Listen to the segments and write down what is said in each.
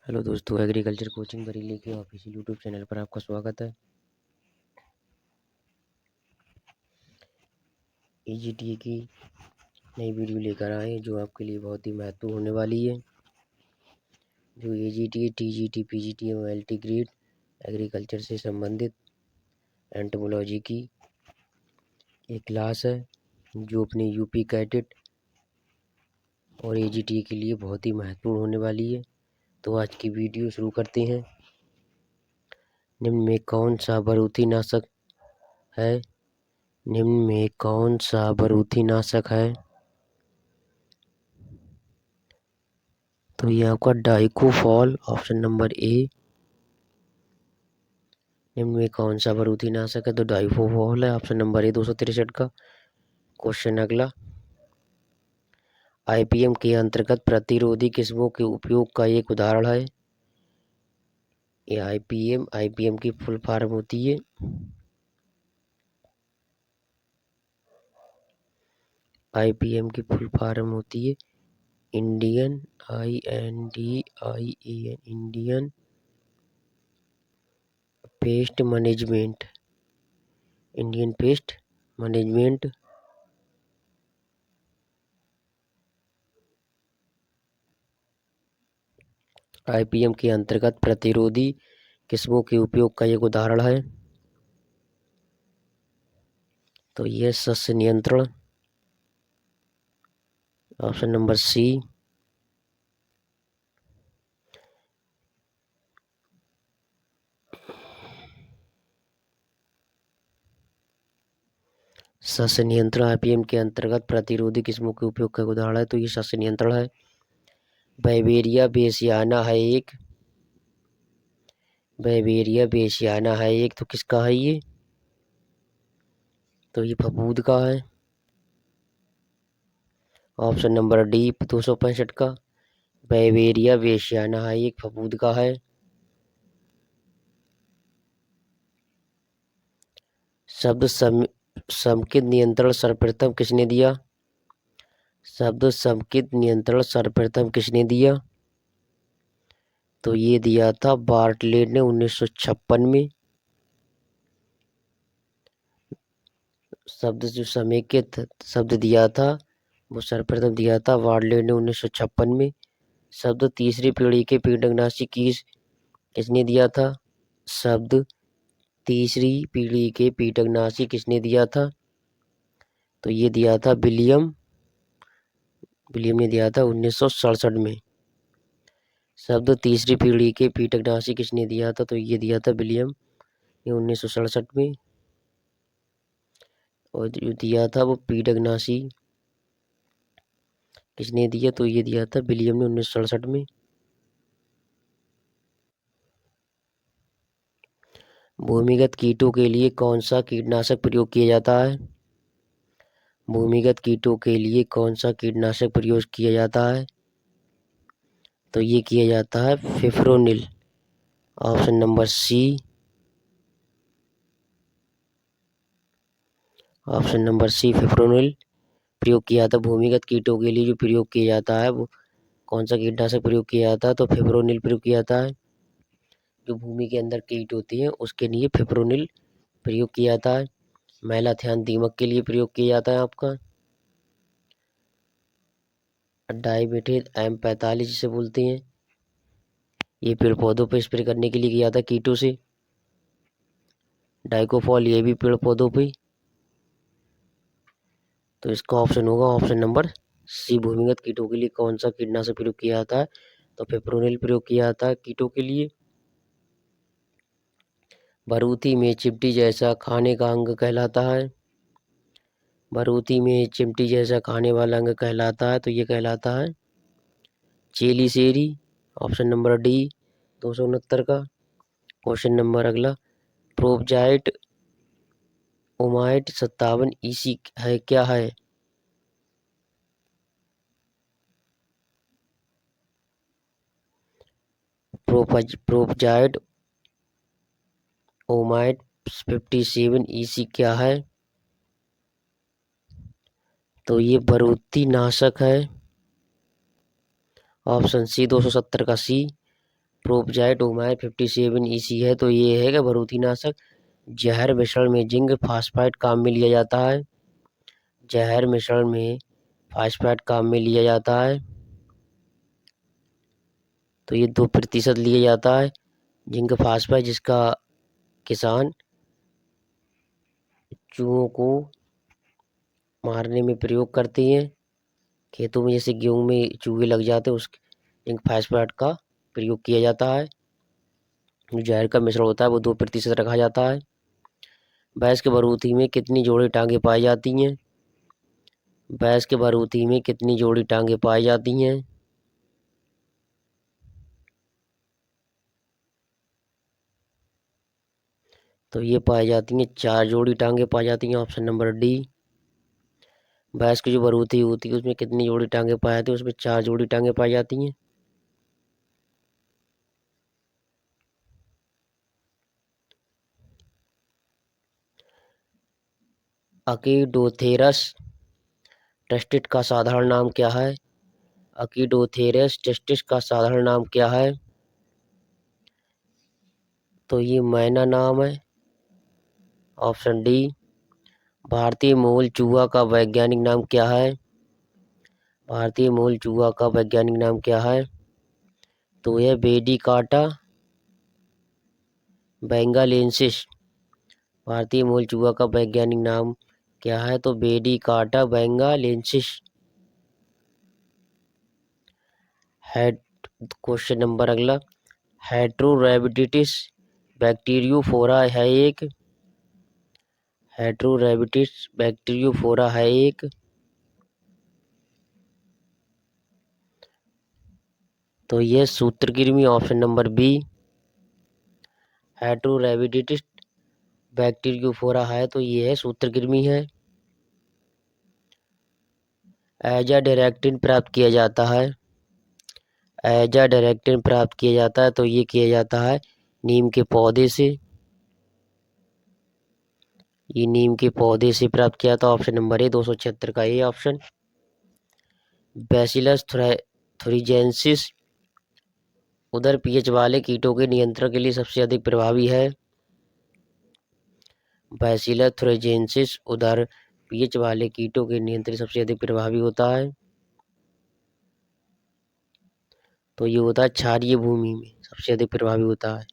Hello दोस्तों, agriculture coaching Bareilly के official YouTube channel पर आपका स्वागत है। एजीटीए की नई वीडियो लेकर आए हैं जो आपके लिए बहुत ही महत्वपूर्ण होने वाली है। जो एजीटीए, टीजीटी, पीजीटी और एलटी ग्रेड एग्रीकल्चर से संबंधित एंटोमोलॉजी की एक क्लास है जो अपने यूपी कैडेट और एजीटीए के लिए बहुत ही महत्वपूर्ण होने वाली है। तो आज की वीडियो शुरू करते हैं। निम्न में कौन सा बारूदी नाशक है? निम्न में कौन सा बारूदी नाशक है? तो ये आपका डाइकोफॉल ऑप्शन नंबर ए। निम्न में कौन सा बारूदी नाशक है? तो डाइकोफॉल है ऑप्शन नंबर ए 263 का। क्वेश्चन अगला, आईपीएम के अंतर्गत प्रतिरोधी किस्मों के उपयोग का एक उदाहरण है। ये आईपीएम की फुल फॉर्म होती है आईपीएम की फुल फॉर्म होती है Indian Indian pest management. Indian pest management IPM के अंतर्गत प्रतिरोधी किस्मों के उपयोग का एक उदाहरण है। तो यह सस्य नियंत्रण ऑप्शन नंबर सी। सस्य नियंत्रण आईपीएम के अंतर्गत प्रतिरोधी किस्मों के उपयोग का उदाहरण है। तो ये सस्य नियंत्रण है। बाइवेरिया बेसियाना है एक। तो किसका है ये? तो ये फफूंद का है ऑप्शन नंबर डी 265 का। बाइवेरिया बेसियाना है एक, फफूंद का है। शब्द समेकित नियंत्रण सर्वप्रथम किसने दिया? शब्द समेकित नियंत्रण सर्वप्रथम किसने दिया? तो ये दिया था बार्टलेट ने 1956 में। शब्द जो समेकित शब्द दिया था वो सर्वप्रथम दिया था बार्टलेट ने 1956 में। शब्द तीसरी पीढ़ी के कीटनाशी किसने दिया था? शब्द तीसरी पीढ़ी के कीटनाशी किसने दिया था? तो ये दिया था विलियम ने दिया था 1967 में। शब्द तीसरी पीढ़ी के कीटनाशी किसने दिया था? तो ये दिया था विलियम ने 1967 में। और जो दिया था वो कीटनाशी किसने दिया? तो ये दिया था विलियम ने 1967 में। भूमिगत कीटों के लिए कौन सा कीटनाशक प्रयोग किया जाता है? भूमिगत कीटों के लिए कौन सा कीटनाशक प्रयोग किया जाता है? तो ये किया जाता है fipronil option number C. Option number C fipronil प्रयोग किया था भूमिगत कीटों के लिए। जो प्रयोग किया जाता है वो कौन सा कीटनाशक प्रयोग किया जाता है? तो फिप्रोनिल प्रयोग किया जाता है। जो भूमि के अंदर कीट होती है उसके लिए फिप्रोनिल प्रयोग किया जाता है। मैलाथियान दीमक के लिए प्रयोग किया जाता है आपका। डाइमेथिल M45 जिसे बोलते हैं, ये पेड़ पौधों पर स्प्रे करने के लिए किया जाता है कीटों से। डाइकोफॉल ये भी पेड़ पौधों पे। तो इसका ऑप्शन होगा ऑप्शन नंबर सी। भूमिगत कीटों के लिए कौन सा कीटनाशक प्रयोग किया जाता है? तो फिप्रोनिल प्रयोग किया जाता है कीटों के लिए। बारूदी में चिमटी जैसा खाने का अंग कहलाता है। बारूदी में चिमटी जैसा खाने वाला अंग कहलाता है। तो ये कहलाता है चेलीसेरी ऑप्शन नंबर डी 269 का। क्वेश्चन नंबर अगला, प्रोपजाइट ओमाइट 57 ईसी है क्या है? प्रोपजाइट ओमाइट 57 ईसी क्या है? तो ये बारूदी नाशक है ऑप्शन सी 270 का सी। प्रोपजाइट ओमायर 57 EC है। तो ये है कि बारूदी नाशक। जहर मिश्रण में जिंक फास्फाइड काम में लिया जाता है। जहर मिश्रण में फास्फाइड काम में लिया जाता है। तो ये 2% लिया जाता है जिंक फास्फाइड, जिसका किसान चूहों को मारने में प्रयोग करते हैं। खेतों में जैसे गेहूं में चूहे लग जाते हैं, उस जिंक फास्फाइड का प्रयोग किया जाता है। जो जहर का मिश्रण होता है वो 2% रखा जाता है। भैंस के बरूथी में कितनी जोड़ी टांगे पाई जाती हैं? भैंस के बरूथी में कितनी जोड़ी टांगे पाई जाती हैं? तो ये पाई जाती हैं 4 जोड़ी टांगे पाई जाती हैं। Option number D. भैंस की जो बरूथी होती है उसमें कितनी जोड़ी टांगे पाई जाती है? उसमें 4 जोड़ी टांगे पाई जाती हैं। अकीडोथेरस टेस्टिस का साधारण नाम क्या है? अकीडोथेरस टेस्टिस का साधारण नाम क्या है? तो ये मैना नाम है। Option D. भारतीय मूल चूहा का वैज्ञानिक नाम क्या है? भारतीय मूल चूहा का वैज्ञानिक नाम क्या है? तो यह बेडीकाटा बेंगालेंसिस। भारतीय मूल चूहा का वैज्ञानिक नाम क्या है? तो बेडीकाटा बेंगालेंसिस। हेड क्वेश्चन नंबर अगला। हेट्रोरेबिडिटिस बैक्टीरियोफोरा है एक। हेट्रोरेबिडिटिस बैक्टीरियोफोरा है एक। तो यह सूत्रकृमि। Option number B. Heterorhabditis bacteriophora है तो ये है सूत्रकृमि है। एजा डायरेक्टिन प्राप्त किया जाता है। एजा डायरेक्टिन प्राप्त किया जाता है तो ये किया जाता है नीम के पौधे से। ये नीम के पौधे से प्राप्त किया था। ऑप्शन नंबर ए 276 का ये ऑप्शन। बैसिलस थुरिजेंसिस उधर पीएच वाले कीटों के नियंत्रण के लिए सबसे अधिक प्रभावी है। बैसिलस थुरिजेंसिस उधर पीएच वाले कीटों के नियंत्रण सबसे अधिक प्रभावी होता है। तो ये होता है क्षारीय भूमि में सबसे अधिक प्रभावी होता है।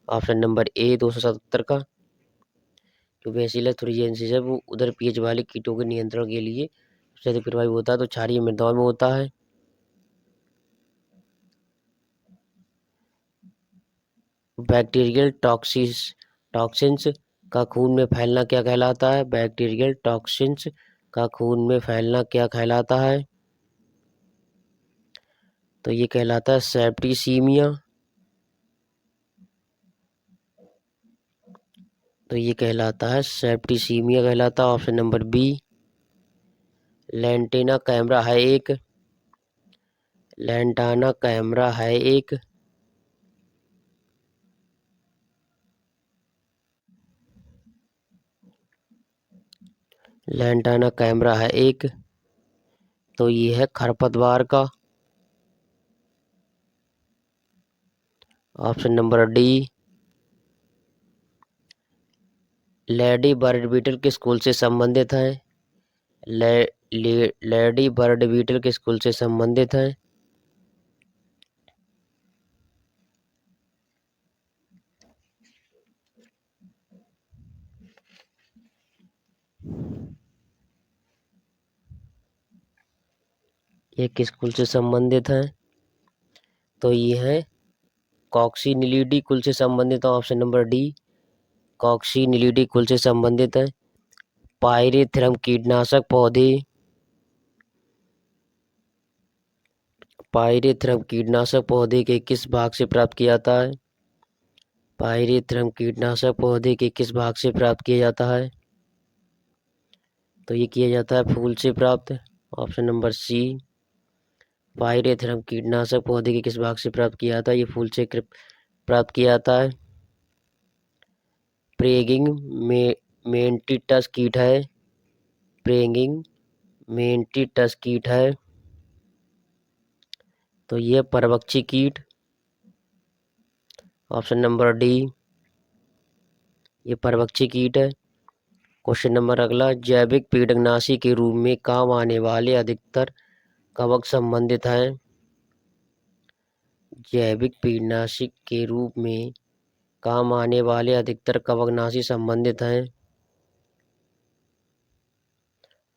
ऑप्शन नंबर ए 277 का। जो बैसिलस थुरिजेंसिस है वो उधर पीएच वाले कीटों के नियंत्रण के लिए सबसे अधिक प्रभावी होता है, तो क्षारीय मृदाओं में होता है। बैक्टीरियल टॉक्सिन्स का खून में फैलना क्या कहलाता है? बैक्टीरियल टॉक्सिन्स का खून में फैलना क्या कहलाता है? तो ये कहलाता है सेप्टिसीमिया। तो ये कहलाता है सेप्टिसीमिया कहलाता है। Option number B. Lantana camara है एक। लैंटाना कैमरा है एक। लैंटाना कैमरा है एक। तो ये है खरपतवार का। Option number D. Lady bird beetle किस कुल से संबंधित है? लेडी बर्ड बीटल किस कुल से संबंधित है? ये किस कुल से संबंधित है? तो ये है कॉक्सीनिलीडी कुल से संबंधित है। Option number D. कॉक्सीनिलीडी कुल से संबंधित है। पायरेथ्रम कीटनाशक पौधे। पायरेथ्रम कीटनाशक पौधे के किस भाग से प्राप्त किया जाता है? पायरेथ्रम कीटनाशक पौधे के किस भाग से प्राप्त किया जाता है? तो ये किया जाता है फूल से प्राप्त। ऑप्शन नंबर सी। पायरेथ्रम कीटनाशक पौधे के किस भाग से प्राप्त किया जाता है? ये फूल से प्राप्त किया जाता है। प्रेगिंग में मेंटिटस कीट है। प्रेगिंग मेंटिटस कीट है। तो ये परभक्षी कीट। ऑप्शन नंबर डी, ये परभक्षी कीट है। क्वेश्चन नंबर अगला, जैविक कीटनाशी के रूप में काम आने वाले अधिकतर कवक संबंधित हैं। जैविक कीटनाशी के रूप में काम आने वाले अधिकतर कवकनाशी संबंधित हैं।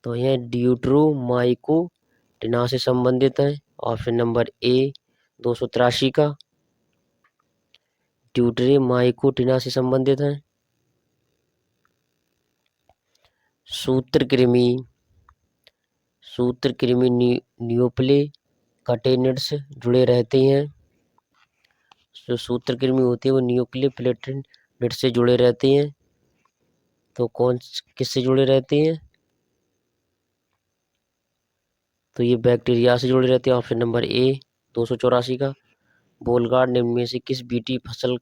तो यह ड्यूटेरोमाइकोटिना से संबंधित है। ऑप्शन नंबर ए 283 का ड्यूटेरोमाइकोटिना से संबंधित है। सूत्रकृमि न्यूक्ले कटेनिड से जुड़े रहते हैं। जो सूत्रकृमि होती है वो न्यूक्लियर प्लेटिनिड से जुड़े रहते हैं। तो कौन किससे जुड़े रहते हैं? तो ये बैक्टीरिया से जुड़े रहते हैं। ऑप्शन नंबर ए 284 का बोलगार्ड निम्न में से किस बीटी फसल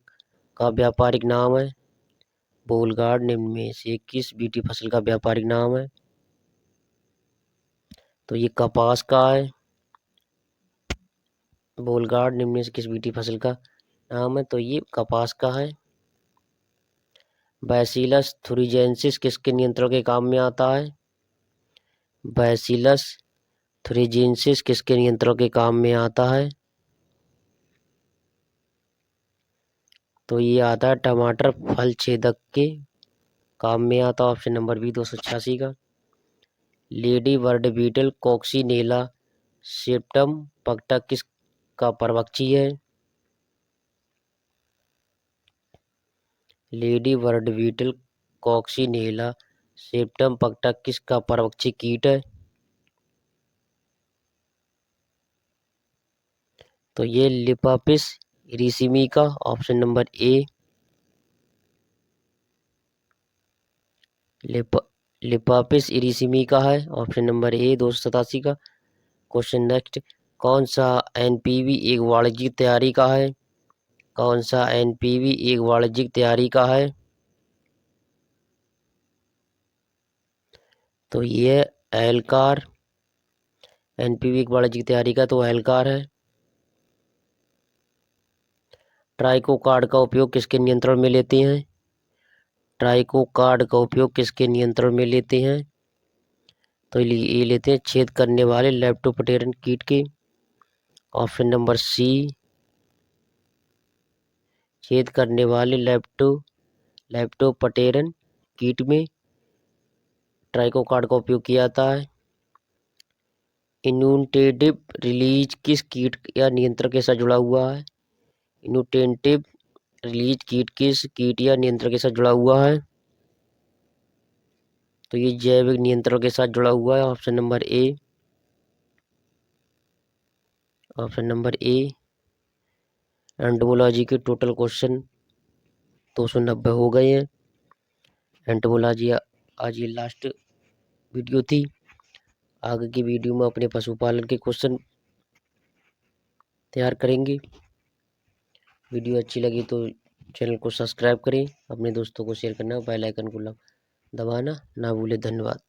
का व्यापारिक नाम है? बोलगार्ड निम्न में से किस बीटी फसल का व्यापारिक नाम है? तो ये कपास का है। बोलगार्ड निम्न में से किस बीटी फसल का नाम है? तो ये कपास का है। बैसिलस थुरिजेंसिस किसके नियंत्रण के काम में आता है? बैसिलस थुरिजेंसिस किसके नियंत्रण के काम में आता है? तो ये आता है टमाटर फल छेदक के काम में आता। ऑप्शन नंबर बी 286 का लेडी बर्ड बीटल कॉक्सिनेला सेप्टम पक्टा किस का परभक्षी है? लेडी बर्ड बीटल कॉक्सिनेला सेप्टम पक्टा किस का परभक्षी कीट है? तो ये लिपापिस इरिसिमी का। ऑप्शन नंबर ए लिपापिस इरिसिमी का है। ऑप्शन नंबर ए 287 का। क्वेश्चन नेक्स्ट, कौन सा एनपीवी एक वाणिज्यिक तैयारी का है? कौन सा एनपीवी एक वाणिज्यिक तैयारी का है? तो ये एल्कार। एनपीवी एक वाणिज्यिक तैयारी का तो एल्कार है। ट्राइकोकार्ड का उपयोग किसके नियंत्रण में लेते हैं? ट्राइकोकार्ड का उपयोग किसके नियंत्रण में लेते हैं? तो ये लेते हैं छेद करने वाले लेप्टोप्टेरन कीट के। ऑप्शन नंबर सी, छेद करने वाले लेप्टोप्टेरन कीट में ट्राइकोकार्ड का उपयोग किया जाता है। इन्यूटेटिव रिलीज किस कीट या नियंत्रण के साथ जुड़ा हुआ है? इन्यूटेटिव रिलीज कीट किस कीट या नियंत्रण के साथ जुड़ा हुआ है? तो ये जैविक नियंत्रण के साथ जुड़ा हुआ है। Option number A. Option number A. Entomology के टोटल क्वेश्चन 290 हो गए हैं। एंटोमोलॉजी आज ये लास्ट वीडियो थी। आगे की वीडियो में अपने पशुपालन के क्वेश्चन तैयार करेंगे। वीडियो अच्छी लगी तो चैनल को सब्सक्राइब करें, अपने दोस्तों को शेयर करना, बेल आइकन को दबाना ना भूलें। धन्यवाद।